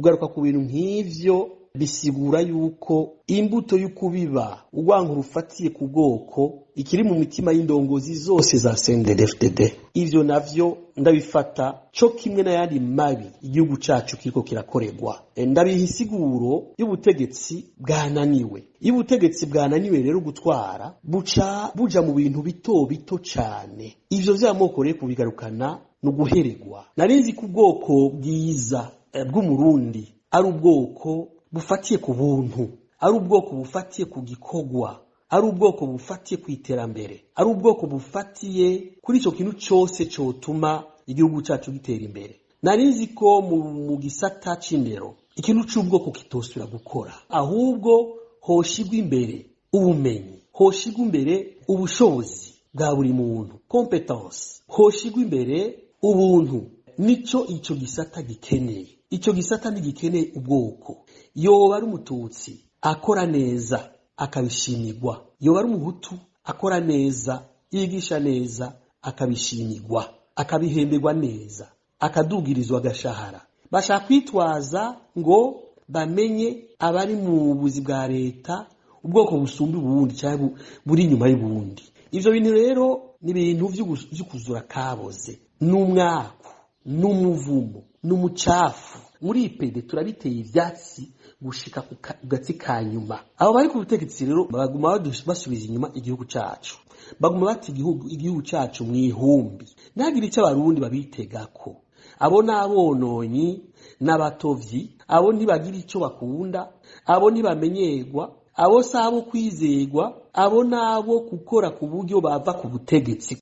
kugaruka ku bintu nk'ivyo bisigura yuko imbuto y'ukubiba urwango rufatiye ku bwoko ikiri mu mitima y'indongozi zose za CNDD-FDD. Ivyo navyo ndabifata co kimwe n'ayandi mabi igihugu cacu kiriko kirakorerwa. Ndabiha isiguro y'ubutegetsi bwananiwe. Iyo ubutegetsi bwananiwe rero gutwara buja mu bintu bito bito cane. Ivyo vy'amoko rero kubigarukana no guheregwa. Narinzi ku bwoko bwiza bw'umurundi ari ubwoko bufatiye ku buntu, ari ubwoko bufatiye ku gikorwa, ari ubwoko bufatiye ku iterambere, ari ubwoko bufatiye kuri ico kintu cyose cyotuma igihugu cyacu gitera imbere. Narizi ko mu gisata c'indero ikintu cy'ubwoko kitosubira gukora, ahubwo hoshigwa imbere ubumenyi, hoshigwa imbere ubushobozi bwa buri muntu, competence, hoshigwa imbere ubuntu. Nico ico gisata gikeneye. Ico gisata ntigikeneye ubwoko. Yoba ari umututsi akora neza akabishimirwa, yoba ari umuhutu akora neza yigisha neza akabishimirwa, akabihemberwa neza, akadugirizwa agashahara. Bashaka kwitwaza ngo bamenye abari mu buzi bwa leta ubwoko busumba ubundi cyangwa buri inyuma y'ubundi. Ivyo bintu rero ni ibintu vy'ukuzura kaboze, n'umwaku, n'umuvumo, n'umucafu. Muri IPD turabiteye ivyatsi gushika ku gatsi ka nyuma. Abo bari ku butegetsi rero baguma basubiza inyuma igihugu cacu, baguma bati igihugu cacu mwihumbi. Nagira icyo abarundi babitegako. Abo nabononyi n'abatovyi, abo ntibagira icyo bakunda, abo ntibamenyerwa, abo sabo kwizegwa, abo nabo gukora ku buryo bava ku butegetsi.